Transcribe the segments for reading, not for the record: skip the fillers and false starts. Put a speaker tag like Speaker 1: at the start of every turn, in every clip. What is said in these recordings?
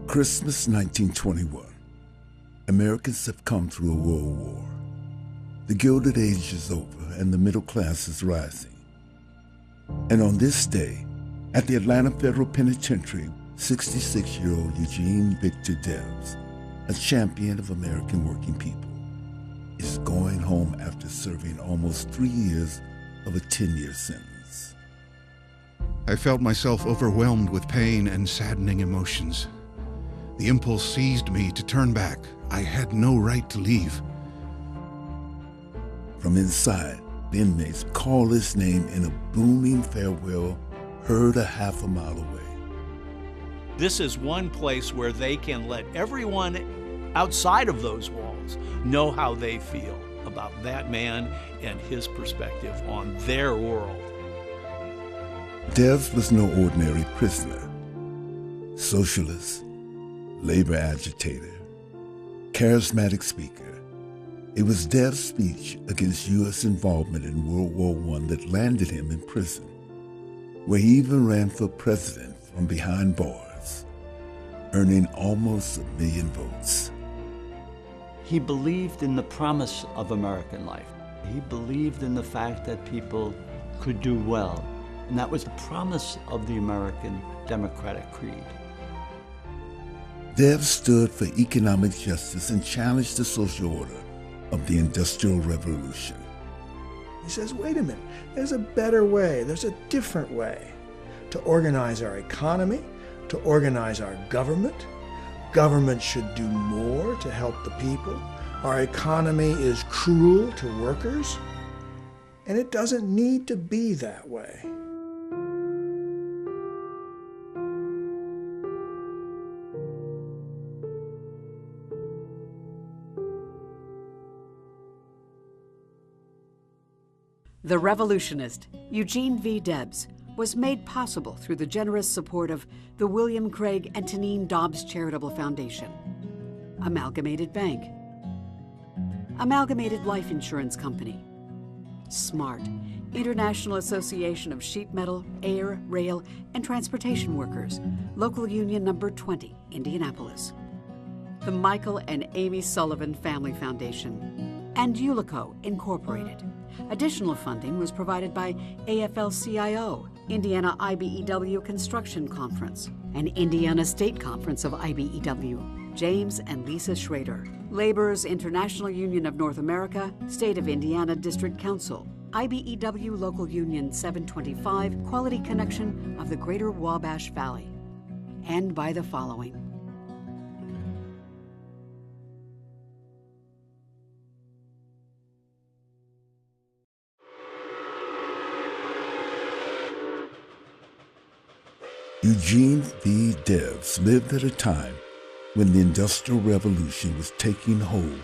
Speaker 1: Christmas 1921. Americans have come through a world war. The Gilded Age is over and the middle class is rising. And on this day, at the Atlanta Federal Penitentiary, 66-year-old Eugene Victor Debs, a champion of American working people, is going home after serving almost 3 years of a 10-year sentence.
Speaker 2: I felt myself overwhelmed with pain and saddening emotions. The impulse seized me to turn back. I had no right to leave.
Speaker 1: From inside, the inmates called his name in a booming farewell heard a half a mile away.
Speaker 3: This is one place where they can let everyone outside of those walls know how they feel about that man and his perspective on their world.
Speaker 1: Debs was no ordinary prisoner. Socialist, labor agitator, charismatic speaker. It was Debs' speech against U.S. involvement in World War I that landed him in prison, where he even ran for president from behind bars, earning almost 1 million votes.
Speaker 4: He believed in the promise of American life. He believed in the fact that people could do well, and that was the promise of the American democratic creed.
Speaker 1: Debs stood for economic justice and challenged the social order of the Industrial Revolution.
Speaker 5: He says, wait a minute, there's a better way, there's a different way to organize our economy, to organize our government. Government should do more to help the people. Our economy is cruel to workers, and it doesn't need to be that way.
Speaker 6: The revolutionist, Eugene V. Debs, was made possible through the generous support of the William Craig and Tanine Dobbs Charitable Foundation, Amalgamated Bank, Amalgamated Life Insurance Company, SMART, International Association of Sheet Metal, Air, Rail, and Transportation Workers, Local Union Number 20, Indianapolis, the Michael and Amy Sullivan Family Foundation, and Ulico Incorporated. Additional funding was provided by AFL-CIO, Indiana IBEW Construction Conference, and Indiana State Conference of IBEW, James and Lisa Schrader, Laborers International Union of North America, State of Indiana District Council, IBEW Local Union 725, Quality Connection of the Greater Wabash Valley, and by the following.
Speaker 1: Eugene V. Debs lived at a time when the Industrial Revolution was taking hold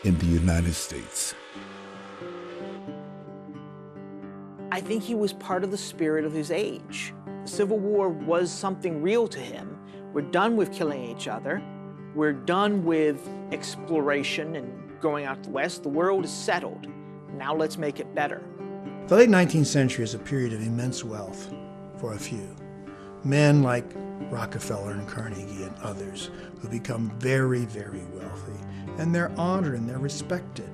Speaker 1: in the United States.
Speaker 7: I think he was part of the spirit of his age. The Civil War was something real to him. We're done with killing each other. We're done with exploration and going out to the West. The world is settled. Now let's make it better.
Speaker 5: The late 19th century is a period of immense wealth for a few. Men like Rockefeller and Carnegie and others who become very, very wealthy, and they're honored and they're respected.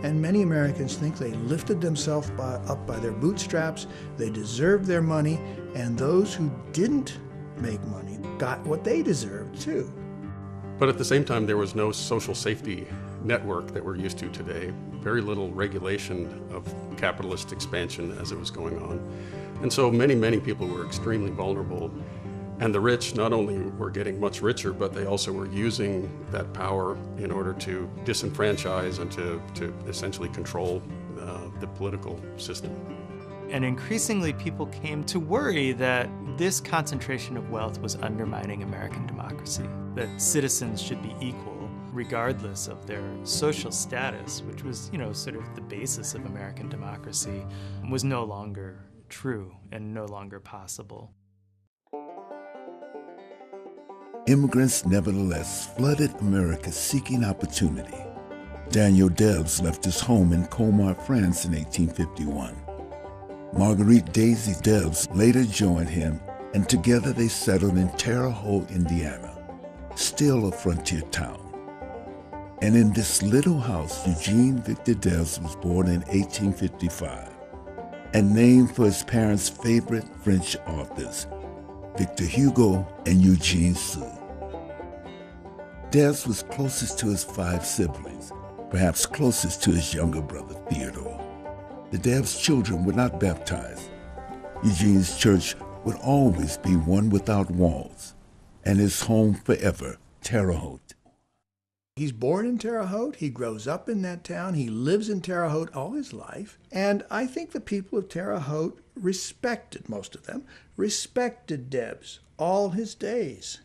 Speaker 5: And many Americans think they lifted themselves up by their bootstraps, they deserved their money, and those who didn't make money got what they deserved too.
Speaker 8: But at the same time, there was no social safety network that we're used to today, very little regulation of capitalist expansion as it was going on. And so many people were extremely vulnerable. And the rich not only were getting much richer, but they also were using that power in order to disenfranchise and to essentially control the political system.
Speaker 9: And increasingly people came to worry that this concentration of wealth was undermining American democracy, that citizens should be equal regardless of their social status, which was, sort of the basis of American democracy, was no longer true and no longer possible.
Speaker 1: Immigrants nevertheless flooded America seeking opportunity. Daniel Debs left his home in Colmar, France in 1851. Marguerite Daisy Debs later joined him, and together they settled in Terre Haute, Indiana. still a frontier town. And in this little house, Eugene Victor Debs was born in 1855 and named for his parents' favorite French authors, Victor Hugo and Eugene Sue. Debs was closest to his 5 siblings, perhaps closest to his younger brother Theodore. The Debs children were not baptized. Eugene's church would always be one without walls, and his home forever, Terre Haute.
Speaker 5: He's born in Terre Haute, he grows up in that town, he lives in Terre Haute all his life, and I think the people of Terre Haute respected, most of them, respected Debs all his days.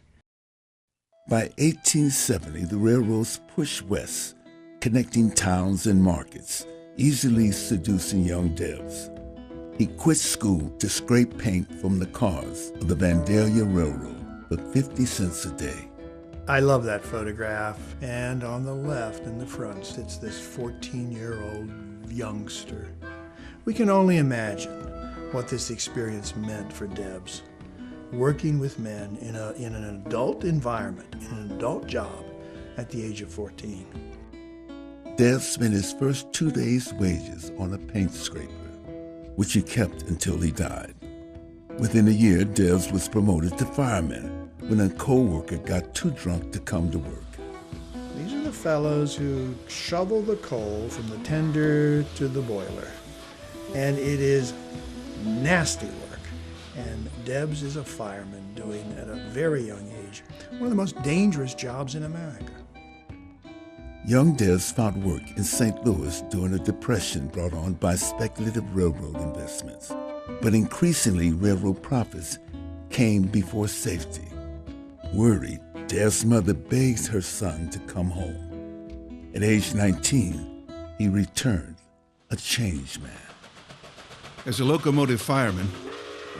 Speaker 1: By 1870, the railroads pushed west, connecting towns and markets, easily seducing young Debs. He quit school to scrape paint from the cars of the Vandalia Railroad for 50 cents a day.
Speaker 5: I love that photograph, and on the left in the front sits this 14-year-old youngster. We can only imagine what this experience meant for Debs, working with men in an adult environment, in an adult job at the age of 14.
Speaker 1: Debs spent his first 2 days' wages on a paint scraper, which he kept until he died. Within a year, Debs was promoted to fireman when a co-worker got too drunk to come to work.
Speaker 5: These are the fellows who shovel the coal from the tender to the boiler. And it is nasty work. And Debs is a fireman doing, at a very young age, one of the most dangerous jobs in America.
Speaker 1: Young Debs found work in St. Louis during a depression brought on by speculative railroad investments. But increasingly, railroad profits came before safety. Worried, Debs' mother begged her son to come home. At age 19, he returned, a changed man.
Speaker 2: As a locomotive fireman,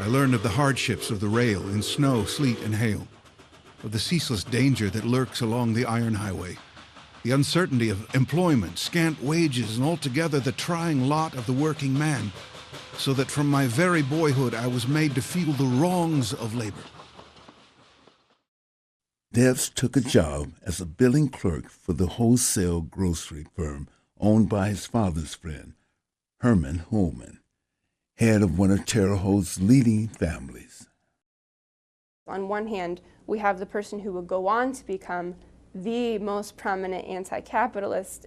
Speaker 2: I learned of the hardships of the rail in snow, sleet, and hail, of the ceaseless danger that lurks along the iron highway, the uncertainty of employment, scant wages, and altogether the trying lot of the working man, so that from my very boyhood I was made to feel the wrongs of labor.
Speaker 1: Debs took a job as a billing clerk for the wholesale grocery firm owned by his father's friend, Herman Pullman, head of one of Terre Haute's leading families.
Speaker 10: On one hand, we have the person who would go on to become the most prominent anti-capitalist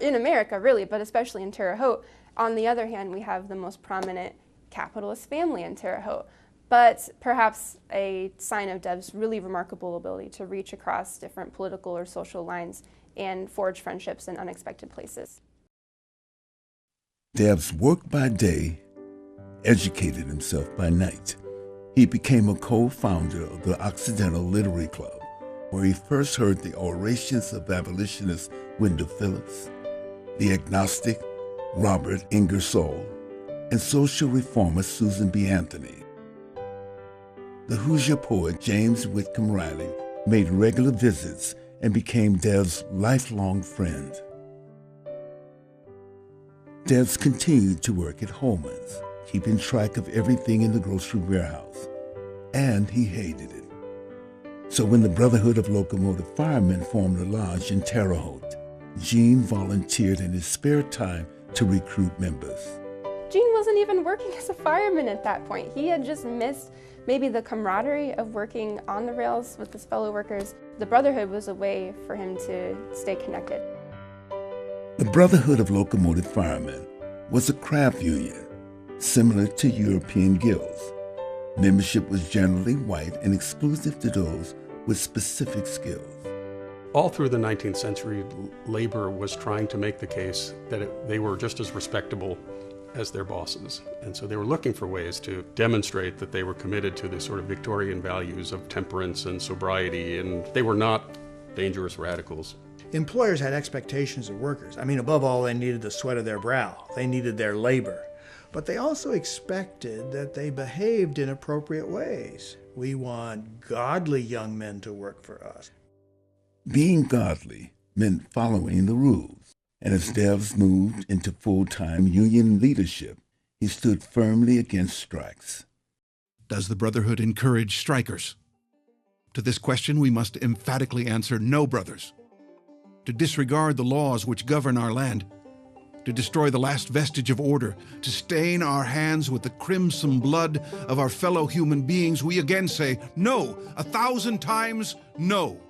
Speaker 10: in America, really, but especially in Terre Haute. On the other hand, we have the most prominent capitalist family in Terre Haute. But perhaps a sign of Debs' really remarkable ability to reach across different political or social lines and forge friendships in unexpected places.
Speaker 1: Debs worked by day, educated himself by night. He became a co-founder of the Occidental Literary Club, where he first heard the orations of abolitionist Wendell Phillips, the agnostic Robert Ingersoll, and social reformer Susan B. Anthony. The Hoosier poet James Whitcomb Riley made regular visits and became Debs' lifelong friend. Debs continued to work at Holman's, keeping track of everything in the grocery warehouse, and he hated it. So when the Brotherhood of Locomotive Firemen formed a lodge in Terre Haute, Gene volunteered in his spare time to recruit members.
Speaker 10: Gene wasn't even working as a fireman at that point. He had just missed maybe the camaraderie of working on the rails with his fellow workers. The Brotherhood was a way for him to stay connected.
Speaker 1: The Brotherhood of Locomotive Firemen was a craft union, similar to European guilds. Membership was generally white and exclusive to those with specific skills.
Speaker 8: All through the 19th century, labor was trying to make the case that they were just as respectable as their bosses. And so they were looking for ways to demonstrate that they were committed to the sort of Victorian values of temperance and sobriety, and they were not dangerous radicals.
Speaker 5: Employers had expectations of workers. I mean, above all, they needed the sweat of their brow. They needed their labor. But they also expected that they behaved in appropriate ways. We want godly young men to work for us.
Speaker 1: Being godly meant following the rules. And as Debs moved into full-time union leadership, he stood firmly against strikes.
Speaker 2: Does the Brotherhood encourage strikers? To this question, we must emphatically answer no, brothers. To disregard the laws which govern our land, to destroy the last vestige of order, to stain our hands with the crimson blood of our fellow human beings, we again say no, 1,000 times no.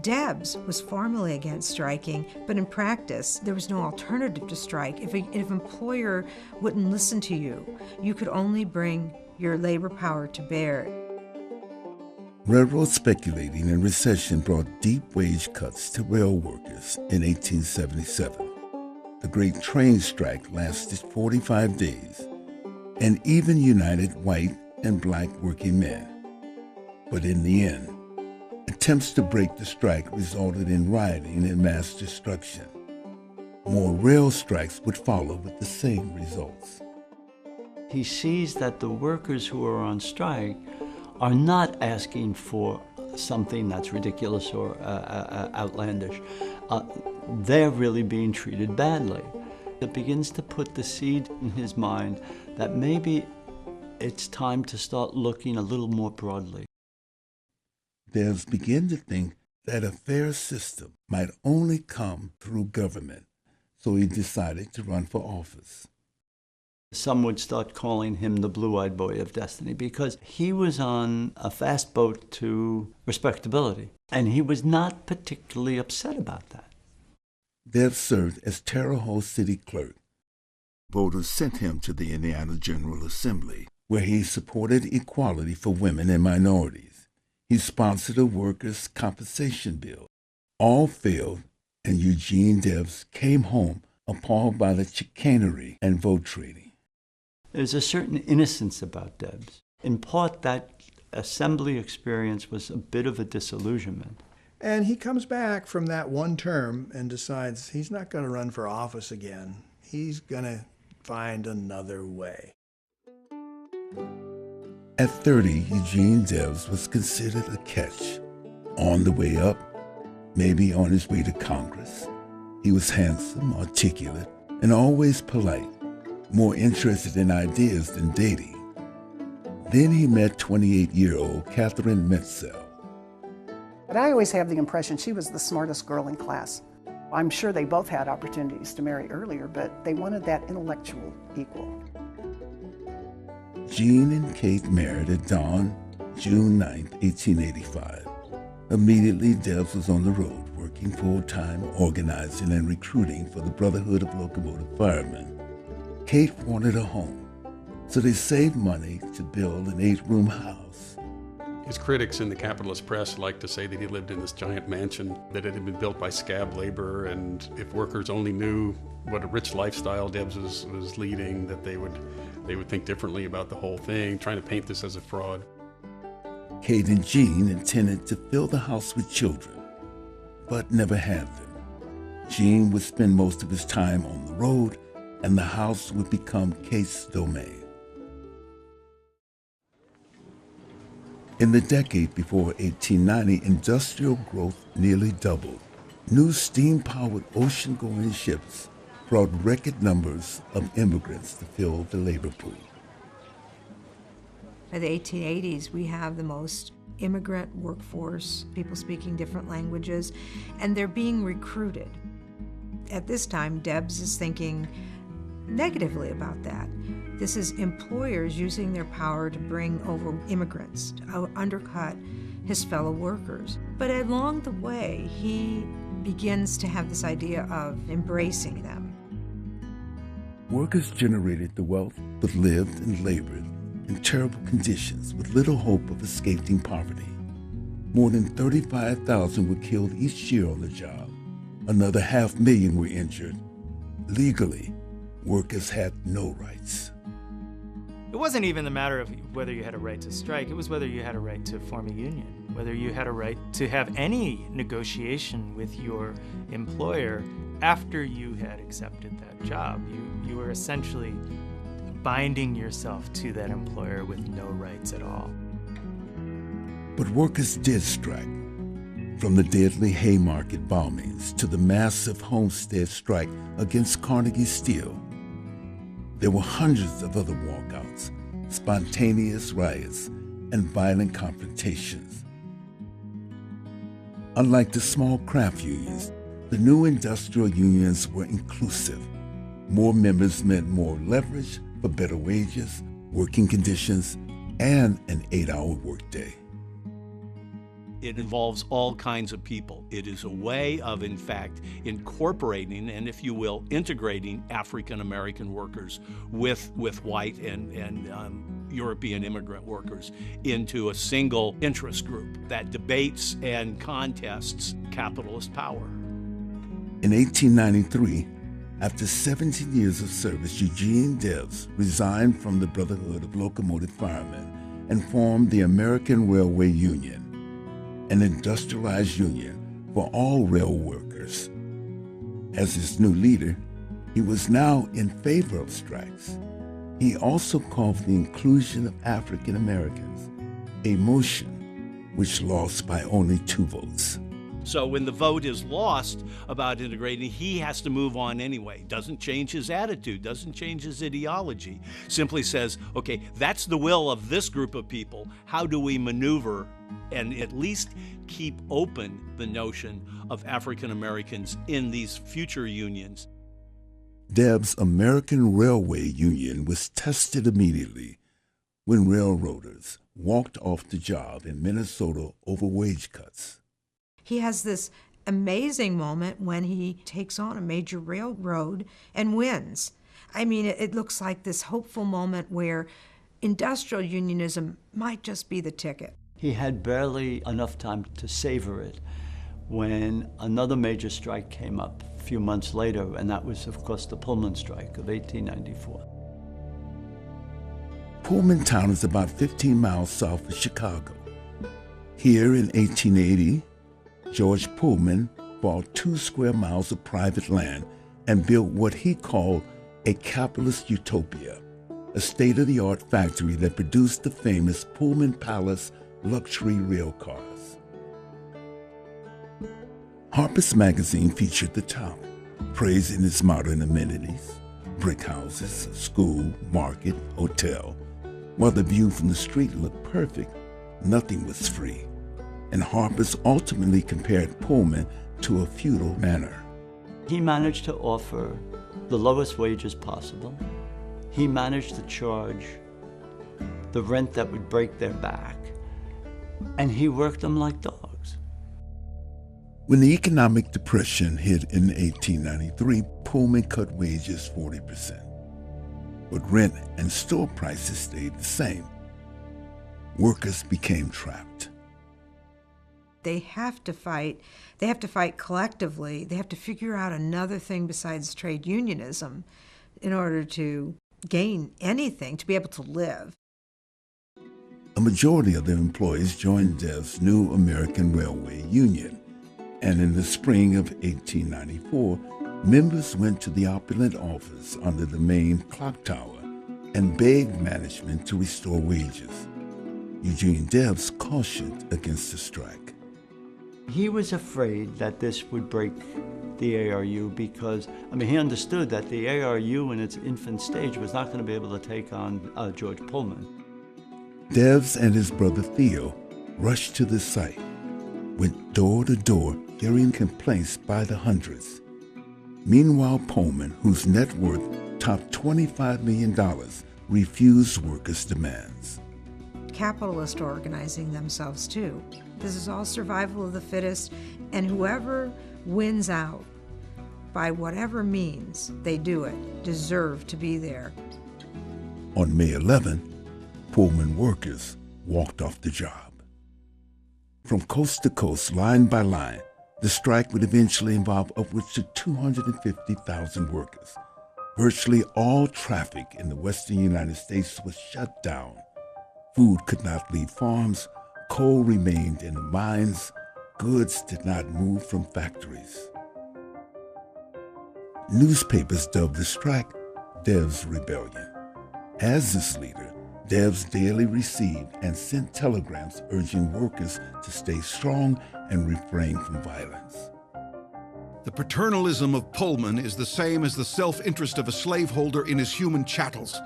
Speaker 11: Debs was formally against striking, but in practice, there was no alternative to strike. If an employer wouldn't listen to you, you could only bring your labor power to bear.
Speaker 1: Railroad speculating and recession brought deep wage cuts to rail workers in 1877. The Great Train Strike lasted 45 days and even united white and black working men. But in the end, attempts to break the strike resulted in rioting and mass destruction. More rail strikes would follow with the same results.
Speaker 4: He sees that the workers who are on strike are not asking for something that's ridiculous or outlandish. They're really being treated badly. It begins to put the seed in his mind that maybe it's time to start looking a little more broadly.
Speaker 1: Debs began to think that a fair system might only come through government, so he decided to run for office.
Speaker 4: Some would start calling him the blue-eyed boy of destiny because he was on a fast boat to respectability, and he was not particularly upset about that.
Speaker 1: Debs served as Terre Haute city clerk. Voters sent him to the Indiana General Assembly, where he supported equality for women and minorities. He sponsored a workers' compensation bill. All failed, and Eugene Debs came home appalled by the chicanery and vote trading.
Speaker 4: There's a certain innocence about Debs. In part, that assembly experience was a bit of a disillusionment.
Speaker 5: And he comes back from that one term and decides he's not going to run for office again. He's going to find another way.
Speaker 1: At 30, Eugene Debs was considered a catch. On the way up, maybe on his way to Congress. He was handsome, articulate, and always polite, more interested in ideas than dating. Then he met 28-year-old Catherine Metzel.
Speaker 12: But I always have the impression she was the smartest girl in class. I'm sure they both had opportunities to marry earlier, but they wanted that intellectual equal.
Speaker 1: Jean and Kate married at dawn, June 9, 1885. Immediately, Debs was on the road, working full-time, organizing and recruiting for the Brotherhood of Locomotive Firemen. Kate wanted a home, so they saved money to build an 8-room house.
Speaker 8: His critics in the capitalist press like to say that he lived in this giant mansion, that it had been built by scab labor, and if workers only knew what a rich lifestyle Debs was leading, that they would think differently about the whole thing, trying to paint this as a fraud.
Speaker 1: Kate and Jean intended to fill the house with children, but never had them. Jean would spend most of his time on the road, and the house would become Kate's domain. In the decade before 1890, industrial growth nearly doubled. New steam-powered ocean-going ships brought record numbers of immigrants to fill the labor pool.
Speaker 11: By the 1880s, we have the most immigrant workforce, people speaking different languages, and they're being recruited. At this time, Debs is thinking negatively about that. This is employers using their power to bring over immigrants, to undercut his fellow workers. But along the way, he begins to have this idea of embracing them.
Speaker 1: Workers generated the wealth, but lived and labored in terrible conditions with little hope of escaping poverty. More than 35,000 were killed each year on the job. Another 500,000 were injured. Legally, workers had no rights.
Speaker 9: It wasn't even the matter of whether you had a right to strike, it was whether you had a right to form a union, whether you had a right to have any negotiation with your employer after you had accepted that job. You were essentially binding yourself to that employer with no rights at all.
Speaker 1: But workers did strike. From the deadly Haymarket bombings to the massive Homestead strike against Carnegie Steel, there were hundreds of other walkouts, spontaneous riots, and violent confrontations. Unlike the small craft unions, the new industrial unions were inclusive. More members meant more leverage for better wages, working conditions, and an 8-hour workday.
Speaker 3: It involves all kinds of people. It is a way of, in fact, incorporating and, if you will, integrating African American workers with white and European immigrant workers into a single interest group that debates and contests capitalist power.
Speaker 1: In 1893, after 17 years of service, Eugene Debs resigned from the Brotherhood of Locomotive Firemen and formed the American Railway Union, an industrialized union for all rail workers. As its new leader, he was now in favor of strikes. He also called for the inclusion of African Americans, a motion which lost by only 2 votes.
Speaker 3: So when the vote is lost about integrating, he has to move on anyway. Doesn't change his attitude, doesn't change his ideology. Simply says, okay, that's the will of this group of people. How do we maneuver and at least keep open the notion of African Americans in these future unions?
Speaker 1: Debs' American Railway Union was tested immediately when railroaders walked off the job in Minnesota over wage cuts.
Speaker 11: He has this amazing moment when he takes on a major railroad and wins. I mean, it looks like this hopeful moment where industrial unionism might just be the ticket.
Speaker 4: He had barely enough time to savor it when another major strike came up a few months later, and that was, of course, the Pullman Strike of 1894.
Speaker 1: Pullman Town is about 15 miles south of Chicago. Here in 1880, George Pullman bought 2 square miles of private land and built what he called a capitalist utopia, a state-of-the-art factory that produced the famous Pullman Palace luxury rail cars. Harper's Magazine featured the town, praising its modern amenities, brick houses, school, market, hotel. While the view from the street looked perfect, nothing was free. And Harper's ultimately compared Pullman to a feudal manor.
Speaker 4: He managed to offer the lowest wages possible. He managed to charge the rent that would break their back, and he worked them like dogs.
Speaker 1: When the economic depression hit in 1893, Pullman cut wages 40%. But rent and store prices stayed the same. Workers became trapped.
Speaker 11: They have to fight. They have to fight collectively. They have to figure out another thing besides trade unionism in order to gain anything, to be able to live.
Speaker 1: A majority of the employees joined Debs' new American Railway Union, and in the spring of 1894, members went to the opulent office under the main clock tower and begged management to restore wages. Eugene Debs cautioned against the strike.
Speaker 4: He was afraid that this would break the ARU because, he understood that the ARU in its infant stage was not going to be able to take on George Pullman.
Speaker 1: Debs and his brother Theo rushed to the site, went door to door, hearing complaints by the hundreds. Meanwhile, Pullman, whose net worth topped $25 million, refused workers' demands.
Speaker 11: Capitalists organizing themselves too. This is all survival of the fittest, and whoever wins out, by whatever means they do it, deserve to be there.
Speaker 1: On May 11, Pullman workers walked off the job. From coast to coast, line by line, the strike would eventually involve upwards to 250,000 workers. Virtually all traffic in the western United States was shut down. Food could not leave farms, coal remained in mines, goods did not move from factories. Newspapers dubbed the strike Debs' Rebellion. As its leader, Debs daily received and sent telegrams urging workers to stay strong and refrain from violence.
Speaker 2: The paternalism of Pullman is the same as the self-interest of a slaveholder in his human chattels.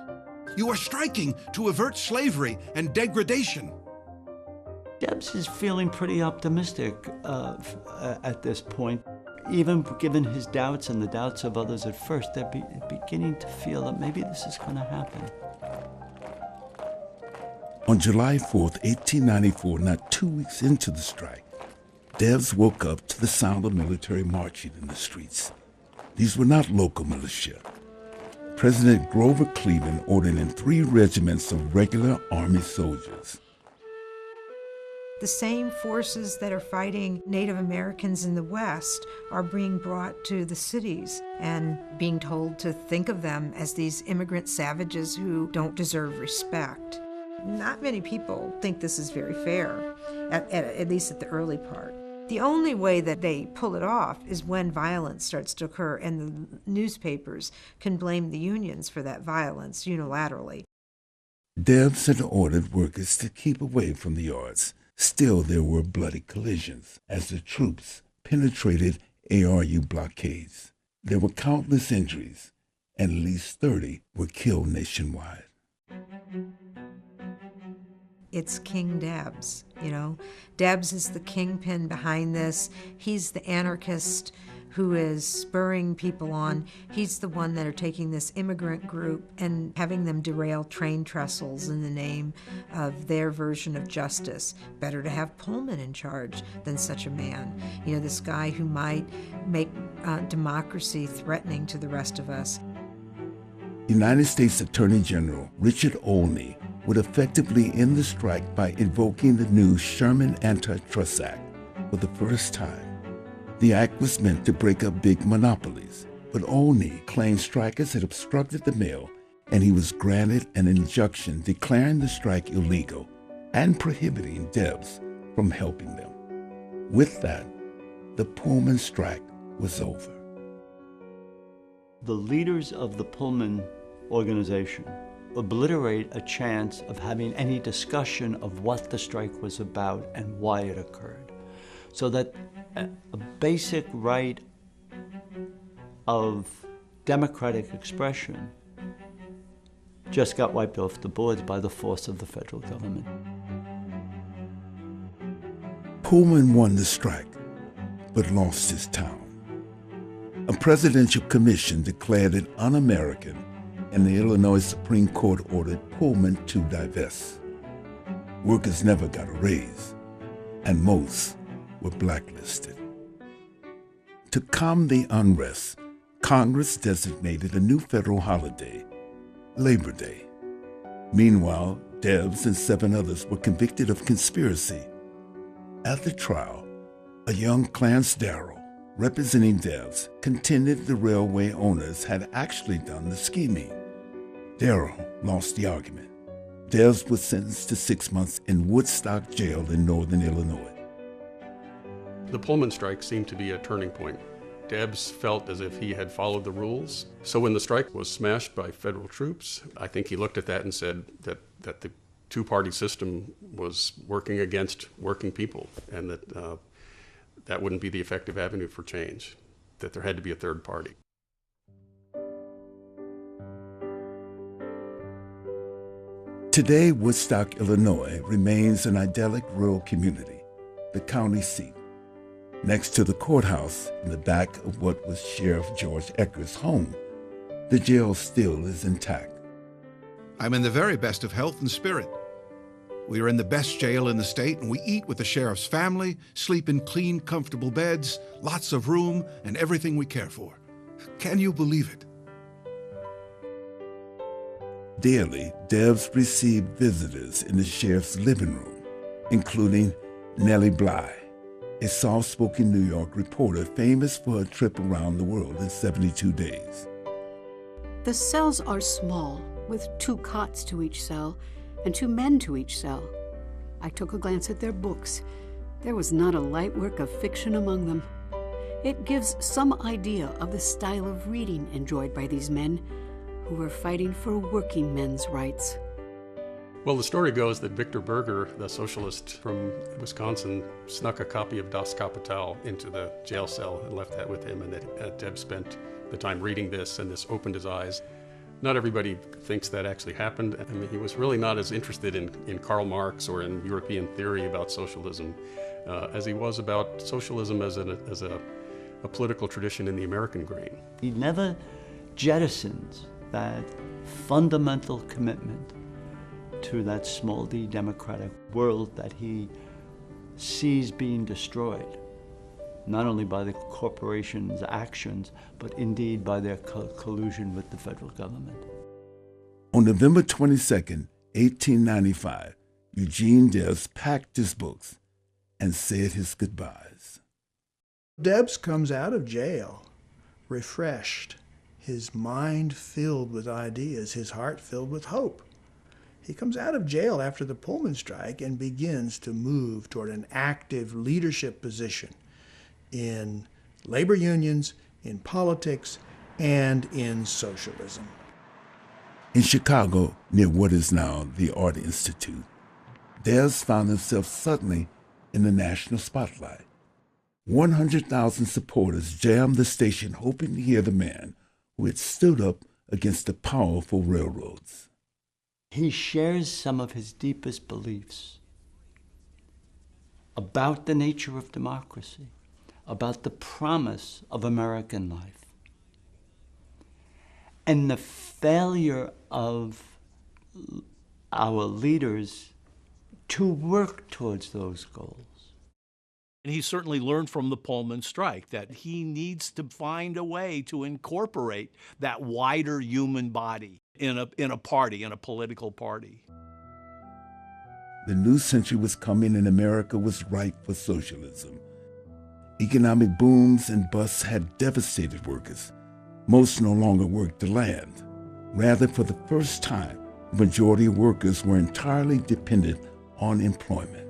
Speaker 2: You are striking to avert slavery and degradation.
Speaker 4: Debs is feeling pretty optimistic at this point. Even given his doubts and the doubts of others at first, they're beginning to feel that maybe this is going to happen.
Speaker 1: On July 4th, 1894, not 2 weeks into the strike, Debs woke up to the sound of military marching in the streets. These were not local militia. President Grover Cleveland ordered in 3 regiments of regular Army soldiers.
Speaker 11: The same forces that are fighting Native Americans in the West are being brought to the cities and being told to think of them as these immigrant savages who don't deserve respect. Not many people think this is very fair, at least at the early part. The only way that they pull it off is when violence starts to occur, and the newspapers can blame the unions for that violence unilaterally.
Speaker 1: Debs had ordered workers to keep away from the yards. Still, there were bloody collisions as the troops penetrated ARU blockades. There were countless injuries, and at least 30 were killed nationwide.
Speaker 11: It's King Debs, you know. Debs is the kingpin behind this. He's the anarchist who is spurring people on. He's the one that are taking this immigrant group and having them derail train trestles in the name of their version of justice. Better to have Pullman in charge than such a man. You know, this guy who might make democracy threatening to the rest of us.
Speaker 1: United States Attorney General Richard Olney would effectively end the strike by invoking the new Sherman Antitrust Act for the first time. The act was meant to break up big monopolies, but Olney claimed strikers had obstructed the mail, and he was granted an injunction declaring the strike illegal and prohibiting Debs from helping them. With that, the Pullman Strike was over.
Speaker 4: The leaders of the Pullman organization obliterate a chance of having any discussion of what the strike was about and why it occurred. So that a basic right of democratic expression just got wiped off the boards by the force of the federal government.
Speaker 1: Pullman won the strike, but lost his town. A presidential commission declared it un-American, and the Illinois Supreme Court ordered Pullman to divest. Workers never got a raise, and most were blacklisted. To calm the unrest, Congress designated a new federal holiday, Labor Day. Meanwhile, Debs and 7 others were convicted of conspiracy. At the trial, a young Clarence Darrell, representing Debs, contended the railway owners had actually done the scheming. Darrell lost the argument. Debs was sentenced to 6 months in Woodstock Jail in northern Illinois.
Speaker 8: The Pullman strike seemed to be a turning point. Debs felt as if he had followed the rules. So when the strike was smashed by federal troops, I think he looked at that and said that the two-party system was working against working people, and that that wouldn't be the effective avenue for change, that there had to be a third party.
Speaker 1: Today, Woodstock, Illinois remains an idyllic rural community, the county seat. Next to the courthouse, in the back of what was Sheriff George Ecker's home, the jail still is intact.
Speaker 2: I'm in the very best of health and spirit. We are in the best jail in the state, and we eat with the sheriff's family, sleep in clean, comfortable beds, lots of room, and everything we care for. Can you believe it?
Speaker 1: Daily, Debs received visitors in the sheriff's living room, including Nellie Bly, a soft-spoken New York reporter famous for her trip around the world in 72 days.
Speaker 6: The cells are small, with 2 cots to each cell and 2 men to each cell. I took a glance at their books. There was not a light work of fiction among them. It gives some idea of the style of reading enjoyed by these men who were fighting for working men's rights.
Speaker 8: Well, the story goes that Victor Berger, the socialist from Wisconsin, snuck a copy of Das Kapital into the jail cell and left that with him, and that Debs spent the time reading this, and this opened his eyes. Not everybody thinks that actually happened. I mean, he was really not as interested in Karl Marx or in European theory about socialism as he was about socialism as a political tradition in the American grain.
Speaker 4: He never jettisons that fundamental commitment to that small d democratic world that he sees being destroyed, not only by the corporations' actions, but indeed by their collusion with the federal government.
Speaker 1: On November 22nd, 1895, Eugene Debs packed his books and said his goodbyes.
Speaker 5: Debs comes out of jail refreshed, his mind filled with ideas, his heart filled with hope. He comes out of jail after the Pullman Strike and begins to move toward an active leadership position in labor unions, in politics, and in socialism.
Speaker 1: In Chicago, near what is now the Art Institute, Debs found himself suddenly in the national spotlight. 100,000 supporters jammed the station hoping to hear the man who had stood up against the powerful railroads.
Speaker 4: He shares some of his deepest beliefs about the nature of democracy, about the promise of American life, and the failure of our leaders to work towards those goals.
Speaker 3: And he certainly learned from the Pullman Strike that he needs to find a way to incorporate that wider human body in a party, in a political party.
Speaker 1: The new century was coming and America was ripe for socialism. Economic booms and busts had devastated workers. Most no longer worked the land. Rather, for the first time, the majority of workers were entirely dependent on employment.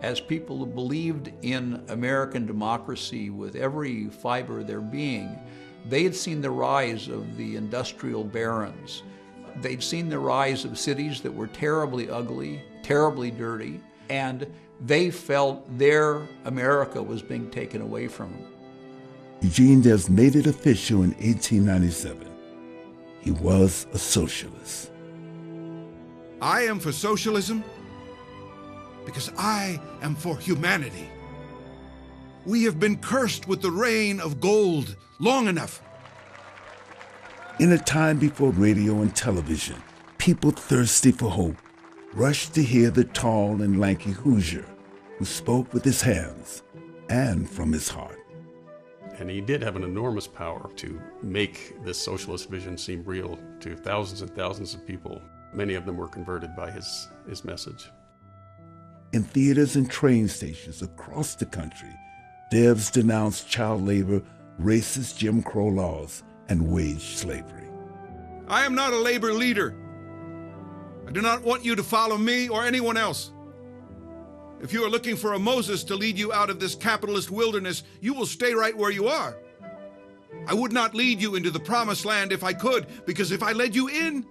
Speaker 13: As people who believed in American democracy with every fiber of their being, they had seen the rise of the industrial barons. They'd seen the rise of cities that were terribly ugly, terribly dirty, and they felt their America was being taken away from them.
Speaker 1: Eugene Debs made it official in 1897. He was a socialist.
Speaker 2: I am for socialism because I am for humanity. We have been cursed with the reign of gold long enough.
Speaker 1: In a time before radio and television, people thirsty for hope rushed to hear the tall and lanky Hoosier who spoke with his hands and from his heart.
Speaker 8: And he did have an enormous power to make this socialist vision seem real to thousands and thousands of people. Many of them were converted by his message.
Speaker 1: In theaters and train stations across the country, Debs denounced child labor, racist Jim Crow laws, and wage slavery.
Speaker 2: I am not a labor leader. I do not want you to follow me or anyone else. If you are looking for a Moses to lead you out of this capitalist wilderness, you will stay right where you are. I would not lead you into the promised land if I could, because if I led you in,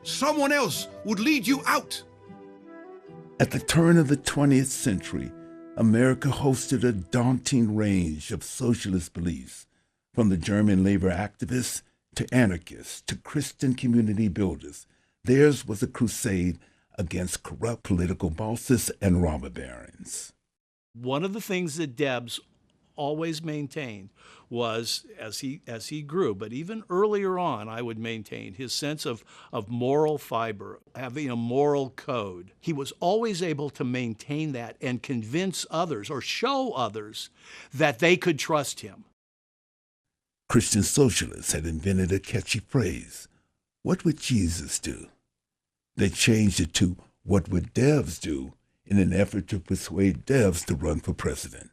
Speaker 2: someone else would lead you out.
Speaker 1: At the turn of the 20th century, America hosted a daunting range of socialist beliefs, from the German labor activists to anarchists to Christian community builders. Theirs was a crusade against corrupt political bosses and robber barons.
Speaker 3: One of the things that Debs always maintained was, as he grew, but even earlier on, I would maintain his sense of moral fiber, having a moral code. He was always able to maintain that and convince others or show others that they could trust him.
Speaker 1: Christian socialists had invented a catchy phrase, "What would Jesus do?" They changed it to, "What would Debs do?" in an effort to persuade Debs to run for president.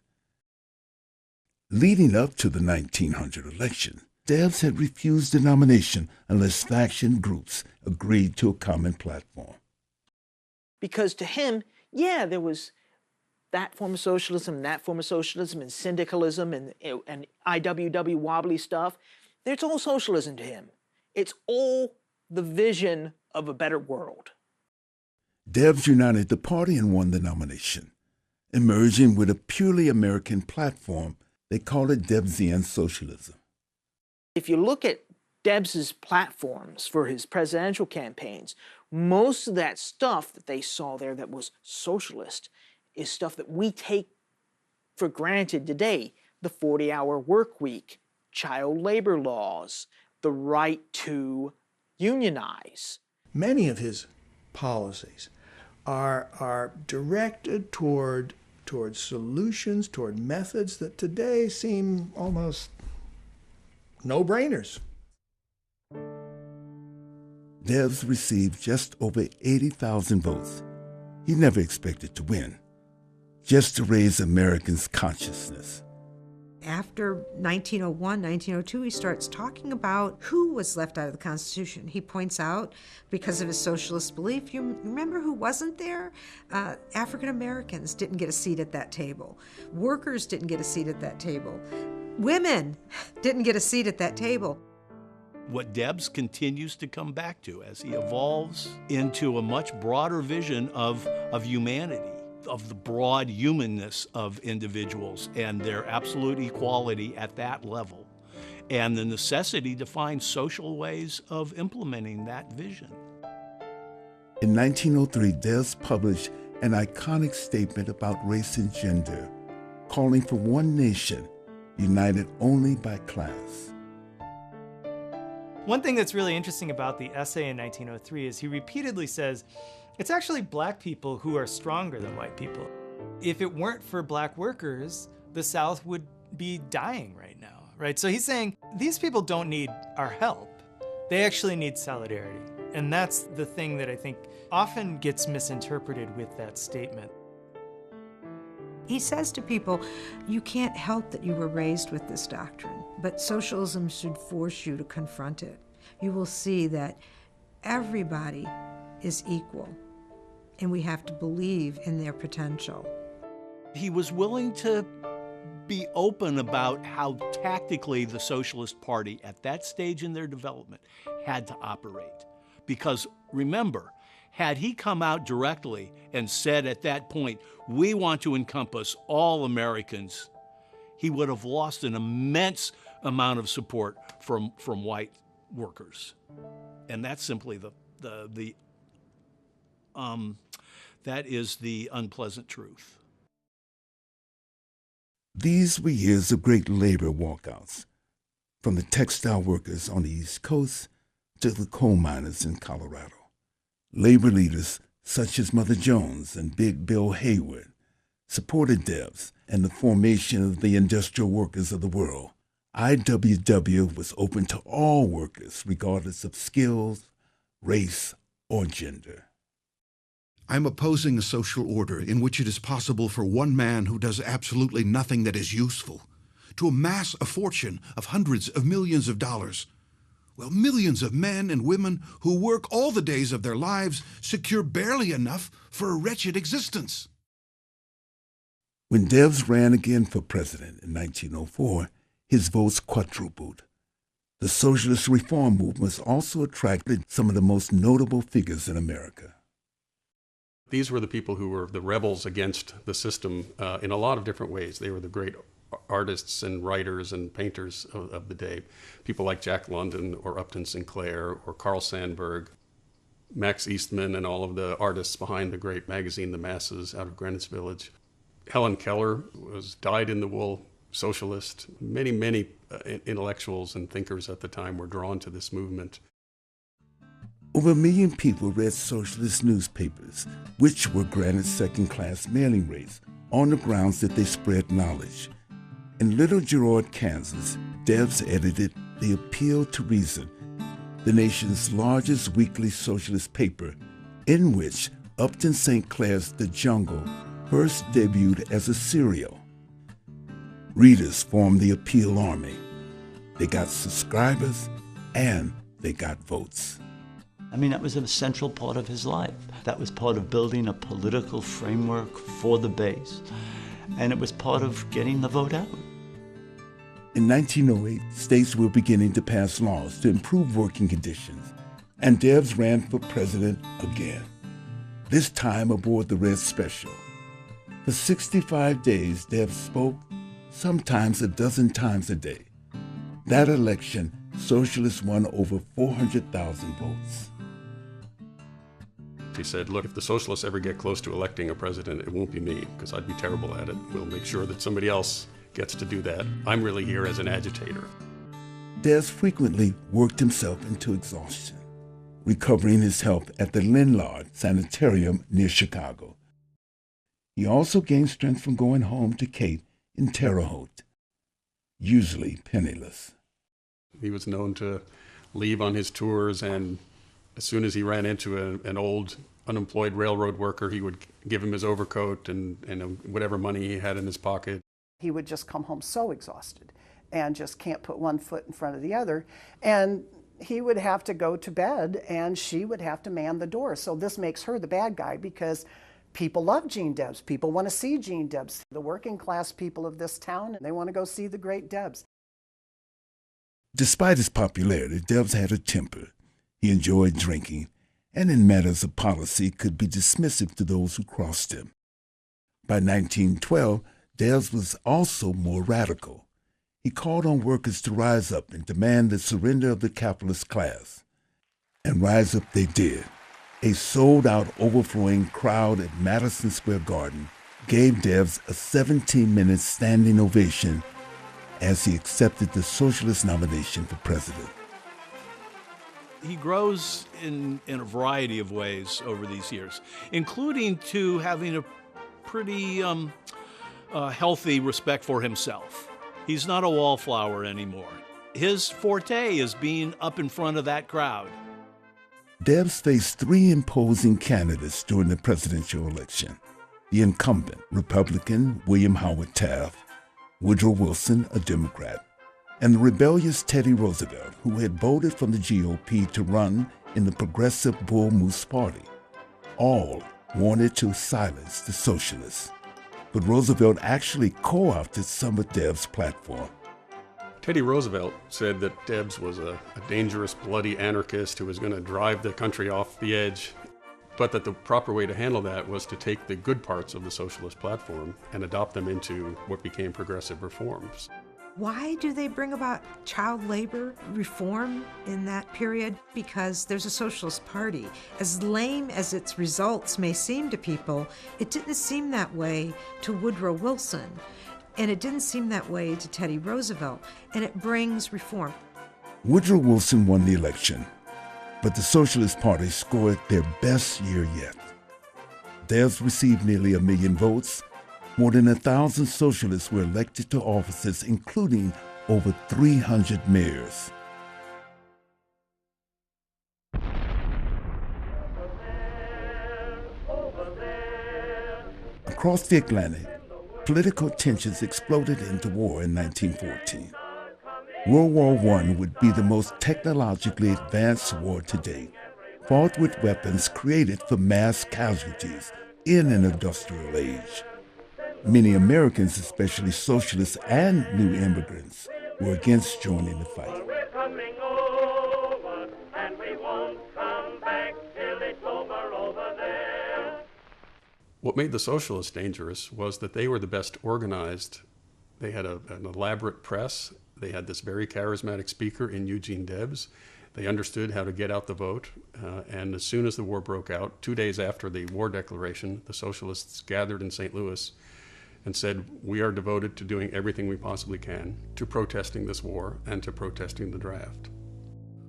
Speaker 1: Leading up to the 1900 election, Debs had refused the nomination unless faction groups agreed to a common platform.
Speaker 7: Because to him, yeah, there was that form of socialism, and syndicalism, and IWW wobbly stuff. It's all socialism to him. It's all the vision of a better world.
Speaker 1: Debs united the party and won the nomination. Emerging with a purely American platform, they called it Debsian socialism.
Speaker 7: If you look at Debs's platforms for his presidential campaigns, most of that stuff that they saw there that was socialist is stuff that we take for granted today. The 40-hour work week, child labor laws, the right to unionize.
Speaker 5: Many of his policies are directed toward solutions, toward methods that today seem almost no-brainers.
Speaker 1: Debs received just over 80,000 votes. He never expected to win, just to raise Americans' consciousness.
Speaker 11: After 1901, 1902, he starts talking about who was left out of the Constitution. He points out, because of his socialist belief, you remember who wasn't there? African Americans didn't get a seat at that table. Workers didn't get a seat at that table. Women didn't get a seat at that table.
Speaker 3: What Debs continues to come back to as he evolves into a much broader vision of humanity, of the broad humanness of individuals and their absolute equality at that level, and the necessity to find social ways of implementing that vision.
Speaker 1: In 1903, Debs published an iconic statement about race and gender, calling for one nation united only by class.
Speaker 9: One thing that's really interesting about the essay in 1903 is he repeatedly says, it's actually black people who are stronger than white people. If it weren't for black workers, the South would be dying right now, right? So he's saying, these people don't need our help. They actually need solidarity. And that's the thing that I think often gets misinterpreted with that statement.
Speaker 11: He says to people, you can't help that you were raised with this doctrine, but socialism should force you to confront it. You will see that everybody is equal, and we have to believe in their potential.
Speaker 3: He was willing to be open about how tactically the Socialist Party at that stage in their development had to operate. Because remember, had he come out directly and said at that point, we want to encompass all Americans, he would have lost an immense amount of support from white workers. And that's simply that is the unpleasant truth.
Speaker 1: These were years of great labor walkouts, from the textile workers on the East Coast to the coal miners in Colorado. Labor leaders such as Mother Jones and Big Bill Haywood supported Debs and the formation of the Industrial Workers of the World. IWW was open to all workers, regardless of skills, race, or gender.
Speaker 2: I'm opposing a social order in which it is possible for one man who does absolutely nothing that is useful to amass a fortune of hundreds of millions of dollars, while millions of men and women who work all the days of their lives secure barely enough for a wretched existence.
Speaker 1: When Debs ran again for president in 1904, his votes quadrupled. The socialist reform movement also attracted some of the most notable figures in America.
Speaker 8: These were the people who were the rebels against the system in a lot of different ways. They were the great artists and writers and painters of the day. People like Jack London or Upton Sinclair or Carl Sandburg, Max Eastman and all of the artists behind the great magazine The Masses out of Greenwich Village. Helen Keller was dyed-in-the-wool socialist. Many intellectuals and thinkers at the time were drawn to this movement.
Speaker 1: Over 1 million people read socialist newspapers, which were granted second-class mailing rates on the grounds that they spread knowledge. In Little Girard, Kansas, Debs edited The Appeal to Reason, the nation's largest weekly socialist paper, in which Upton St. Clair's The Jungle first debuted as a serial. Readers formed the Appeal Army. They got subscribers and they got votes.
Speaker 4: I mean, that was a central part of his life. That was part of building a political framework for the base. And it was part of getting the vote out.
Speaker 1: In 1908, states were beginning to pass laws to improve working conditions, and Debs ran for president again, this time aboard the Red Special. For 65 days, Debs spoke, sometimes a dozen times a day. That election Socialists won over 400,000 votes.
Speaker 8: He said, look, if the socialists ever get close to electing a president, it won't be me, because I'd be terrible at it. We'll make sure that somebody else gets to do that. I'm really here as an agitator.
Speaker 1: Debs frequently worked himself into exhaustion, recovering his health at the Lindlard Sanitarium near Chicago. He also gained strength from going home to Kate in Terre Haute, usually penniless.
Speaker 8: He was known to leave on his tours, and as soon as he ran into an old unemployed railroad worker, he would give him his overcoat and whatever money he had in his pocket.
Speaker 12: He would just come home so exhausted and just can't put one foot in front of the other. And he would have to go to bed and she would have to man the door. So this makes her the bad guy because people love Gene Debs. People want to see Gene Debs. The working class people of this town, they want to go see the great Debs.
Speaker 1: Despite his popularity, Debs had a temper. He enjoyed drinking, and in matters of policy could be dismissive to those who crossed him. By 1912, Debs was also more radical. He called on workers to rise up and demand the surrender of the capitalist class. And rise up they did. A sold-out, overflowing crowd at Madison Square Garden gave Debs a 17-minute standing ovation as he accepted the Socialist nomination for president.
Speaker 3: He grows in a variety of ways over these years, including to having a pretty healthy respect for himself. He's not a wallflower anymore. His forte is being up in front of that crowd.
Speaker 1: Debs faced three imposing candidates during the presidential election: the incumbent, Republican William Howard Taft, Woodrow Wilson, a Democrat, and the rebellious Teddy Roosevelt, who had voted from the GOP to run in the Progressive Bull Moose Party. All wanted to silence the socialists, but Roosevelt actually co-opted some of Debs' platform.
Speaker 8: Teddy Roosevelt said that Debs was a dangerous, bloody anarchist who was going to drive the country off the edge, but that the proper way to handle that was to take the good parts of the socialist platform and adopt them into what became progressive reforms.
Speaker 11: Why do they bring about child labor reform in that period? Because there's a Socialist Party. As lame as its results may seem to people, it didn't seem that way to Woodrow Wilson, and it didn't seem that way to Teddy Roosevelt, and it brings reform.
Speaker 1: Woodrow Wilson won the election, but the Socialist Party scored their best year yet. Debs received nearly 1 million votes. More than 1,000 socialists were elected to offices, including over 300 mayors. Across the Atlantic, political tensions exploded into war in 1914. World War I would be the most technologically advanced war to date, fought with weapons created for mass casualties in an industrial age. Many Americans, especially socialists and new immigrants, were against joining the fight.
Speaker 14: We're coming over, and we won't come back till it's over there.
Speaker 8: What made the socialists dangerous was that they were the best organized. They had an elaborate press. They had this very charismatic speaker in Eugene Debs. They understood how to get out the vote. And as soon as the war broke out, 2 days after the war declaration, the socialists gathered in St. Louis and said, we are devoted to doing everything we possibly can to protesting this war and to protesting the draft.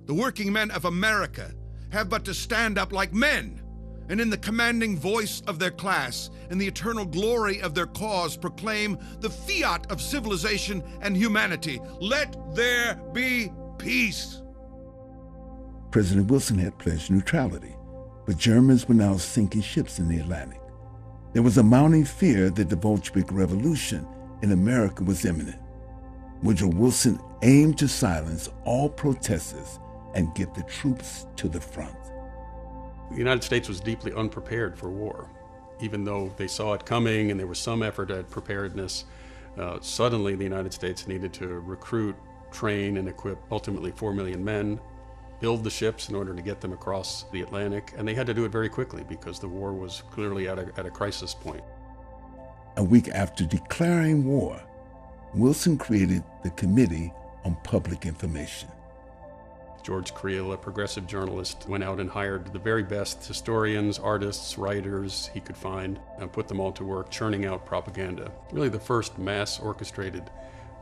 Speaker 2: The working men of America have but to stand up like men, and in the commanding voice of their class, in the eternal glory of their cause, proclaim the fiat of civilization and humanity. Let there be peace.
Speaker 1: President Wilson had pledged neutrality, but Germans were now sinking ships in the Atlantic. There was a mounting fear that the Bolshevik Revolution in America was imminent. Woodrow Wilson aimed to silence all protesters and get the troops to the front.
Speaker 8: The United States was deeply unprepared for war. Even though they saw it coming and there was some effort at preparedness, suddenly the United States needed to recruit, train, and equip ultimately 4 million men, build the ships in order to get them across the Atlantic, and they had to do it very quickly because the war was clearly at a crisis point.
Speaker 1: A week after declaring war, Wilson created the Committee on Public Information.
Speaker 8: George Creel, a progressive journalist, went out and hired the very best historians, artists, writers he could find, and put them all to work churning out propaganda. Really the first mass orchestrated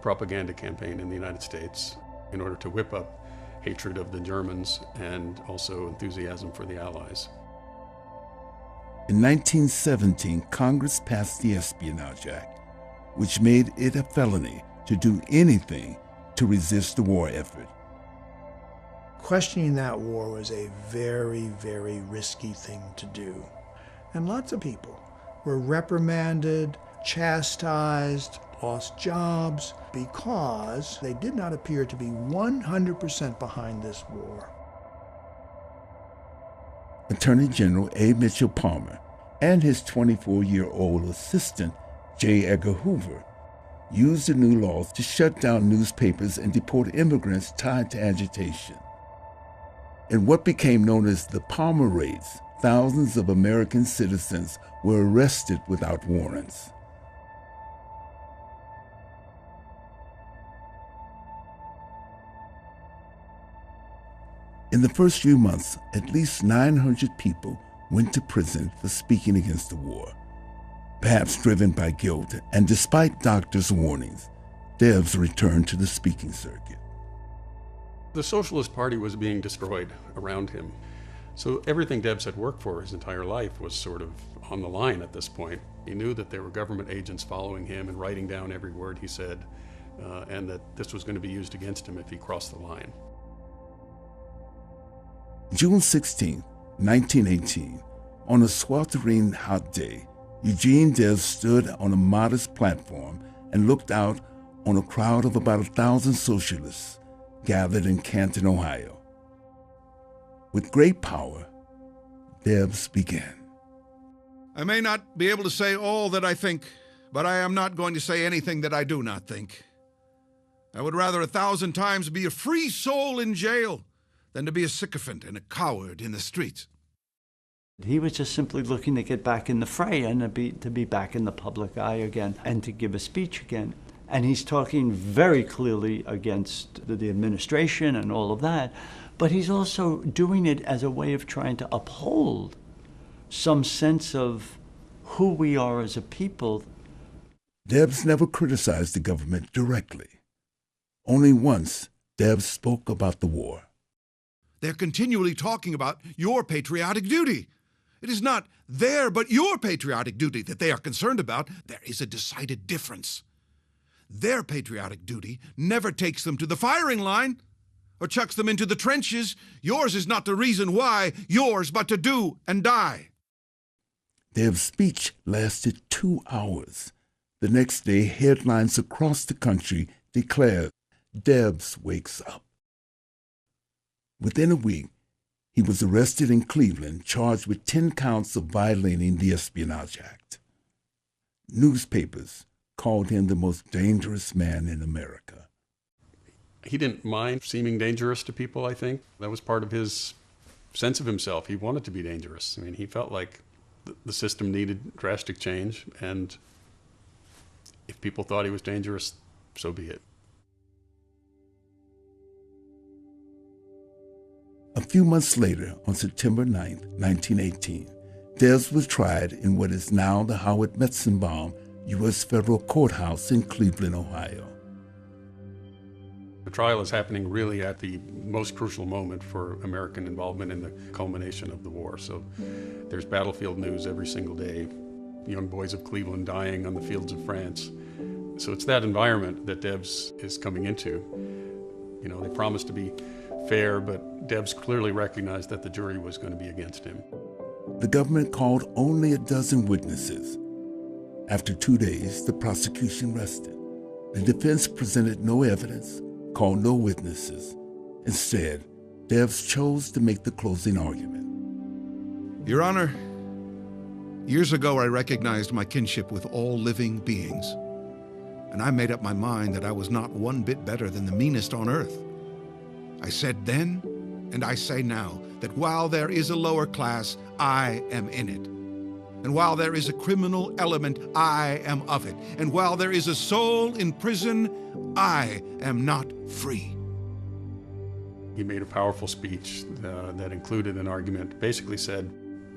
Speaker 8: propaganda campaign in the United States in order to whip up hatred of the Germans and also enthusiasm for the Allies.
Speaker 1: In 1917, Congress passed the Espionage Act, which made it a felony to do anything to resist the war effort.
Speaker 5: Questioning that war was a very, very risky thing to do. And lots of people were reprimanded, chastised, lost jobs because they did not appear to be 100% behind this war.
Speaker 1: Attorney General A. Mitchell Palmer and his 24-year-old assistant, J. Edgar Hoover, used the new laws to shut down newspapers and deport immigrants tied to agitation. In what became known as the Palmer Raids, thousands of American citizens were arrested without warrants. In the first few months, at least 900 people went to prison for speaking against the war, perhaps driven by guilt, and despite doctors' warnings, Debs returned to the speaking circuit.
Speaker 8: The Socialist Party was being destroyed around him. So everything Debs had worked for his entire life was sort of on the line at this point. He knew that there were government agents following him and writing down every word he said, and that this was going to be used against him if he crossed the line.
Speaker 1: June 16, 1918, on a sweltering hot day, Eugene Debs stood on a modest platform and looked out on a crowd of about 1,000 socialists gathered in Canton, Ohio. With great power, Debs began.
Speaker 2: I may not be able to say all that I think, but I am not going to say anything that I do not think. I would rather 1,000 times be a free soul in jail than to be a sycophant and a coward in the streets.
Speaker 4: He was just simply looking to get back in the fray and to be back in the public eye again and to give a speech again. And he's talking very clearly against the administration and all of that, but he's also doing it as a way of trying to uphold some sense of who we are as a people.
Speaker 1: Debs never criticized the government directly. Only once, Debs spoke about the war.
Speaker 2: They're continually talking about your patriotic duty. It is not their, but your patriotic duty that they are concerned about. There is a decided difference. Their patriotic duty never takes them to the firing line or chucks them into the trenches. Yours is not the reason why, yours but to do and die.
Speaker 1: Debs' speech lasted 2 hours. The next day, headlines across the country declared, "Debs wakes up." Within a week, he was arrested in Cleveland, charged with 10 counts of violating the Espionage Act. Newspapers called him the most dangerous man in America.
Speaker 8: He didn't mind seeming dangerous to people, I think. That was part of his sense of himself. He wanted to be dangerous. I mean, he felt like the system needed drastic change, and if people thought he was dangerous, so be it.
Speaker 1: A few months later, on September 9, 1918, Debs was tried in what is now the Howard Metzenbaum U.S. Federal Courthouse in Cleveland, Ohio.
Speaker 8: The trial is happening really at the most crucial moment for American involvement in the culmination of the war. So there's battlefield news every single day, young boys of Cleveland dying on the fields of France. So it's that environment that Debs is coming into. You know, they promised to be fair, but Debs clearly recognized that the jury was going to be against him.
Speaker 1: The government called only a dozen witnesses. After 2 days, the prosecution rested. The defense presented no evidence, called no witnesses. Instead, Debs chose to make the closing argument.
Speaker 2: Your Honor, years ago I recognized my kinship with all living beings, and I made up my mind that I was not one bit better than the meanest on earth. I said then, and I say now, that while there is a lower class, I am in it. And while there is a criminal element, I am of it. And while there is a soul in prison, I am not free.
Speaker 8: He made a powerful speech that included an argument, basically said,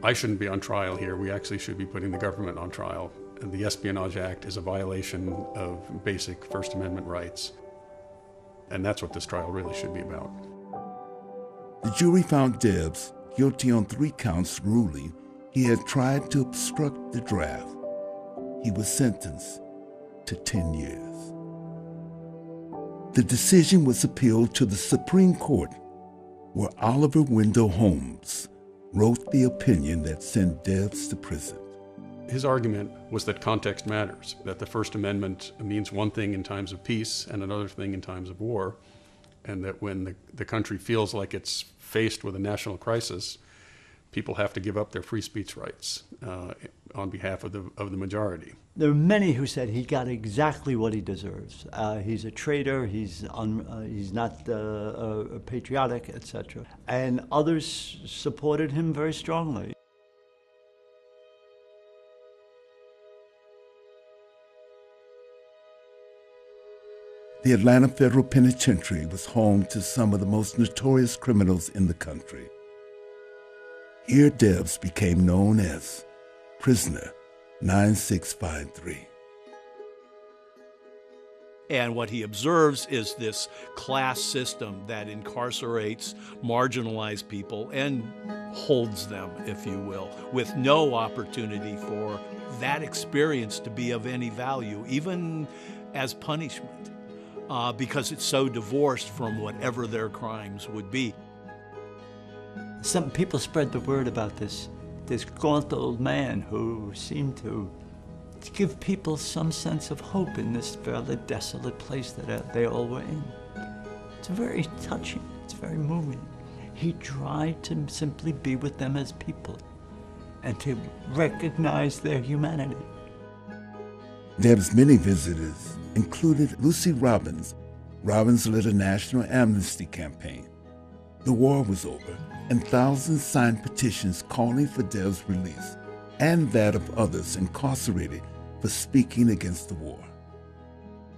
Speaker 8: I shouldn't be on trial here. We actually should be putting the government on trial. And the Espionage Act is a violation of basic First Amendment rights. And that's what this trial really should be about.
Speaker 1: The jury found Debs guilty on 3 counts, ruling he had tried to obstruct the draft. He was sentenced to 10 years. The decision was appealed to the Supreme Court, where Oliver Wendell Holmes wrote the opinion that sent Debs to prison.
Speaker 8: His argument was that context matters, that the First Amendment means one thing in times of peace and another thing in times of war, and that when the country feels like it's faced with a national crisis, people have to give up their free speech rights on behalf of the majority.
Speaker 4: There are many who said he got exactly what he deserves. He's a traitor, he's not patriotic, etc. And others supported him very strongly.
Speaker 1: The Atlanta Federal Penitentiary was home to some of the most notorious criminals in the country. Here Debs became known as Prisoner 9653.
Speaker 3: And what he observes is this class system that incarcerates marginalized people and holds them, if you will, with no opportunity for that experience to be of any value, even as punishment, because it's so divorced from whatever their crimes would be.
Speaker 4: Some people spread the word about this gaunt old man who seemed to give people some sense of hope in this fairly desolate place that they all were in. It's very touching, it's very moving. He tried to simply be with them as people and to recognize their humanity.
Speaker 1: Debs' many visitors included Lucy Robbins. Robbins led a national amnesty campaign. The war was over, and thousands signed petitions calling for Debs' release and that of others incarcerated for speaking against the war.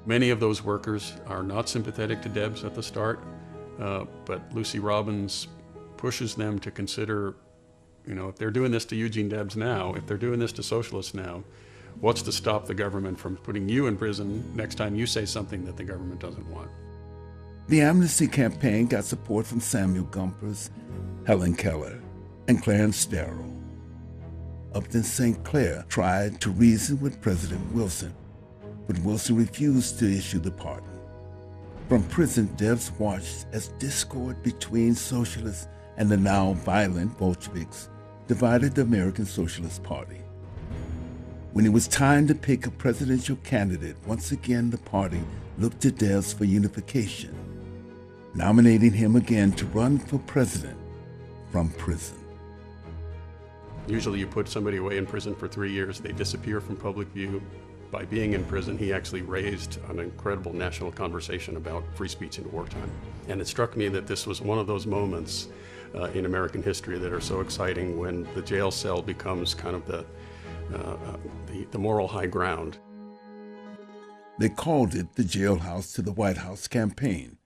Speaker 8: Many of those workers are not sympathetic to Debs at the start, but Lucy Robbins pushes them to consider, if they're doing this to Eugene Debs now, if they're doing this to socialists now, what's to stop the government from putting you in prison next time you say something that the government doesn't want?
Speaker 1: The amnesty campaign got support from Samuel Gompers, Helen Keller, and Clarence Darrow. Upton St. Clair tried to reason with President Wilson, but Wilson refused to issue the pardon. From prison, Debs watched as discord between socialists and the now violent Bolsheviks divided the American Socialist Party. When it was time to pick a presidential candidate, once again the party looked to Debs for unification, nominating him again to run for president from prison.
Speaker 8: Usually you put somebody away in prison for 3 years, they disappear from public view. By being in prison, he actually raised an incredible national conversation about free speech in wartime. And it struck me that this was one of those moments in American history that are so exciting when the jail cell becomes kind of the moral high ground.
Speaker 1: They called it the jailhouse to the White House campaign.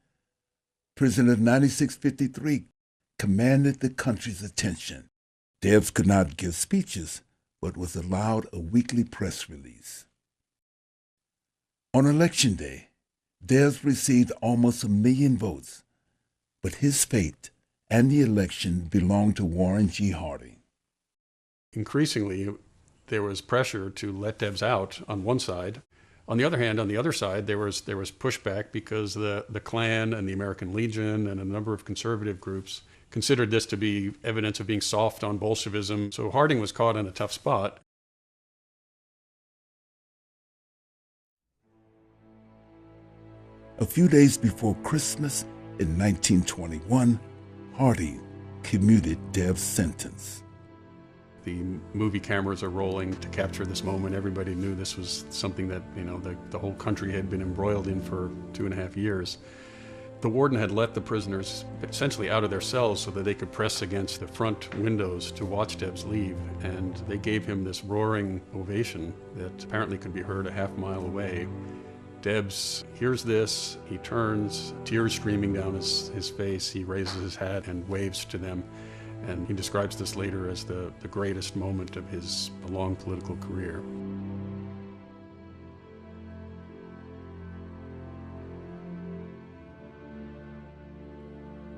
Speaker 1: Prisoner 9653 commanded the country's attention. Debs could not give speeches, but was allowed a weekly press release. On Election Day, Debs received almost 1 million votes, but his fate and the election belonged to Warren G. Harding.
Speaker 8: Increasingly, there was pressure to let Debs out on one side. On the other hand, on the other side, there was pushback because the Klan and the American Legion and a number of conservative groups considered this to be evidence of being soft on Bolshevism. So Harding was caught in a tough spot.
Speaker 1: A few days before Christmas in 1921, Harding commuted Debs' sentence.
Speaker 8: The movie cameras are rolling to capture this moment. Everybody knew this was something that the whole country had been embroiled in for 2.5 years. The warden had let the prisoners essentially out of their cells so that they could press against the front windows to watch Debs leave, and they gave him this roaring ovation that apparently could be heard a half mile away. Debs hears this, he turns, tears streaming down his face, he raises his hat and waves to them, and he describes this later as the greatest moment of his long political career.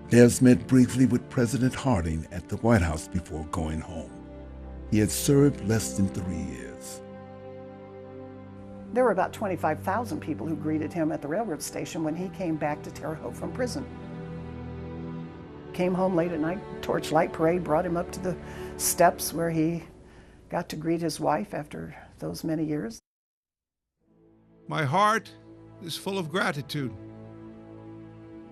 Speaker 1: Debs met briefly with President Harding at the White House before going home. He had served less than 3 years.
Speaker 12: There were about 25,000 people who greeted him at the railroad station when he came back to Terre Haute from prison. Came home late at night, torchlight parade brought him up to the steps where he got to greet his wife after those many years.
Speaker 2: My heart is full of gratitude.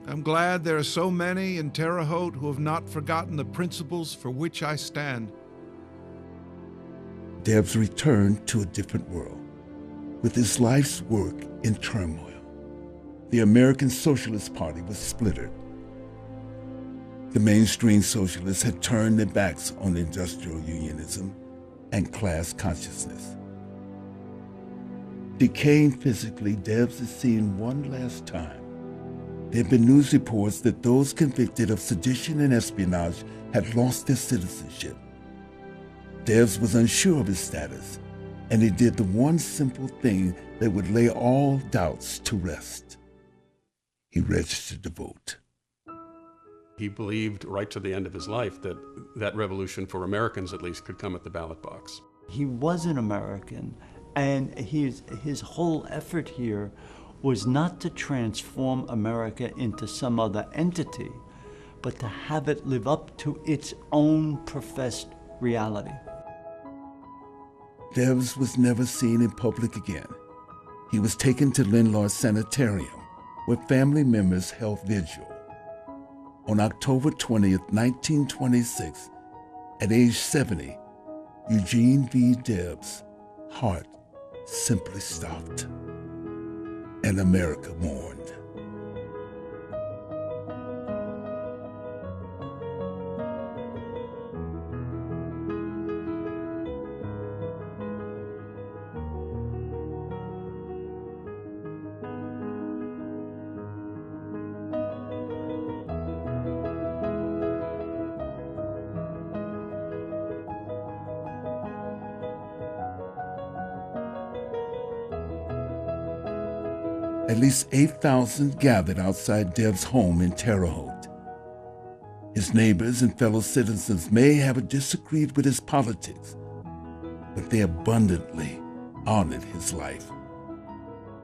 Speaker 2: I'm glad there are so many in Terre Haute who have not forgotten the principles for which I stand.
Speaker 1: Debs returned to a different world, with his life's work in turmoil. The American Socialist Party was splintered. The mainstream socialists had turned their backs on industrial unionism and class consciousness. Decaying physically, Debs is seen one last time. There have been news reports that those convicted of sedition and espionage had lost their citizenship. Debs was unsure of his status, and he did the one simple thing that would lay all doubts to rest. He registered to vote.
Speaker 8: He believed right to the end of his life that that revolution, for Americans at least, could come at the ballot box.
Speaker 4: He was an American, and his whole effort here was not to transform America into some other entity, but to have it live up to its own professed reality.
Speaker 1: Debs was never seen in public again. He was taken to Lindlar Sanitarium, where family members held vigil. On October 20th, 1926, at age 70, Eugene V. Debs' heart simply stopped, and America mourned. At least 8,000 gathered outside Debs' home in Terre Haute. His neighbors and fellow citizens may have disagreed with his politics, but they abundantly honored his life.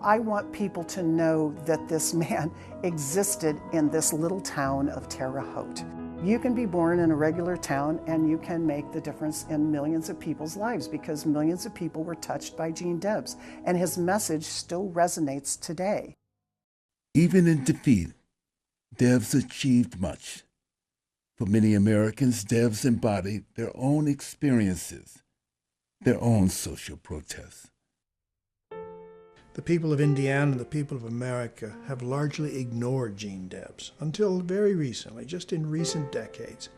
Speaker 12: I want people to know that this man existed in this little town of Terre Haute. You can be born in a regular town and you can make the difference in millions of people's lives, because millions of people were touched by Gene Debs, and his message still resonates today.
Speaker 1: Even in defeat, Debs achieved much. For many Americans, Debs embodied their own experiences, their own social protests.
Speaker 5: The people of Indiana and the people of America have largely ignored Gene Debs. Until very recently, just in recent decades,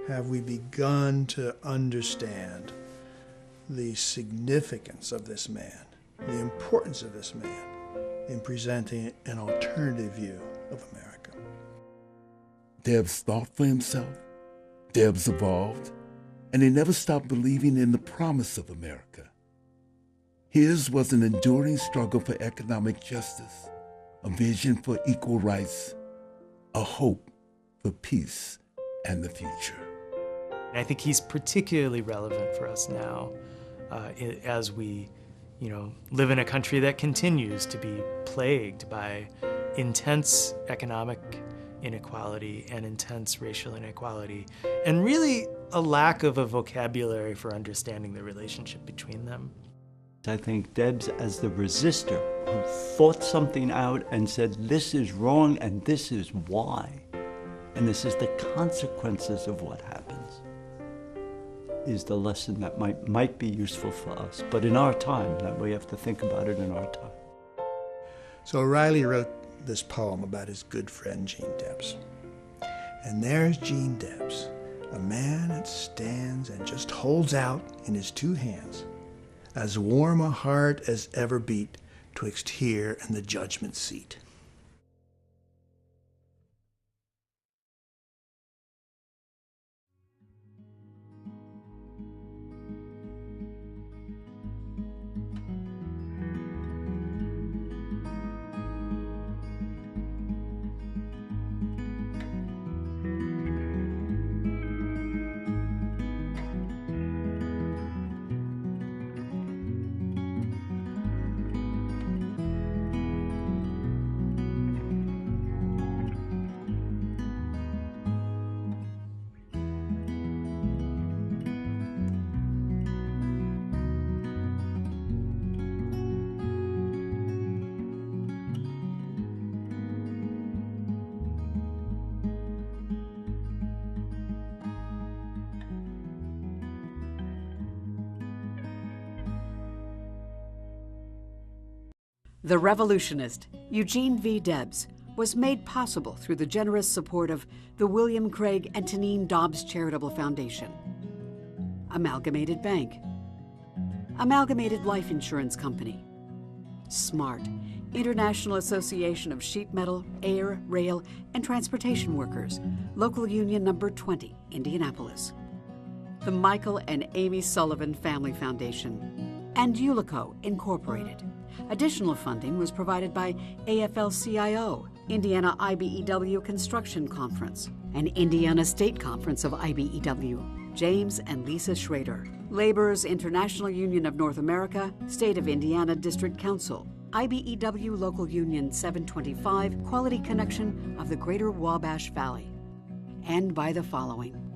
Speaker 5: have we begun to understand the significance of this man, the importance of this man in presenting an alternative view of America.
Speaker 1: Debs thought for himself, Debs evolved, and he never stopped believing in the promise of America. His was an enduring struggle for economic justice, a vision for equal rights, a hope for peace and the future.
Speaker 9: I think he's particularly relevant for us now as we, live in a country that continues to be plagued by intense economic inequality and intense racial inequality, and really a lack of a vocabulary for understanding the relationship between them.
Speaker 4: I think Debs as the resistor who thought something out and said, this is wrong and this is why, and this is the consequences of what happens, is the lesson that might be useful for us. But in our time, that we have to think about it in our time.
Speaker 5: So O'Reilly wrote this poem about his good friend Gene Debs. And there's Gene Debs, a man that stands and just holds out in his two hands as warm a heart as ever beat twixt here and the judgment seat.
Speaker 6: The revolutionist, Eugene V. Debs, was made possible through the generous support of the William Craig and Tanine Dobbs Charitable Foundation, Amalgamated Bank, Amalgamated Life Insurance Company, SMART, International Association of Sheet Metal, Air, Rail, and Transportation Workers, Local Union Number 20, Indianapolis, the Michael and Amy Sullivan Family Foundation, and Ulico Incorporated. Additional funding was provided by AFL-CIO, Indiana IBEW Construction Conference, and Indiana State Conference of IBEW, James and Lisa Schrader, Laborers International Union of North America, State of Indiana District Council, IBEW Local Union 725, Quality Connection of the Greater Wabash Valley, and by the following: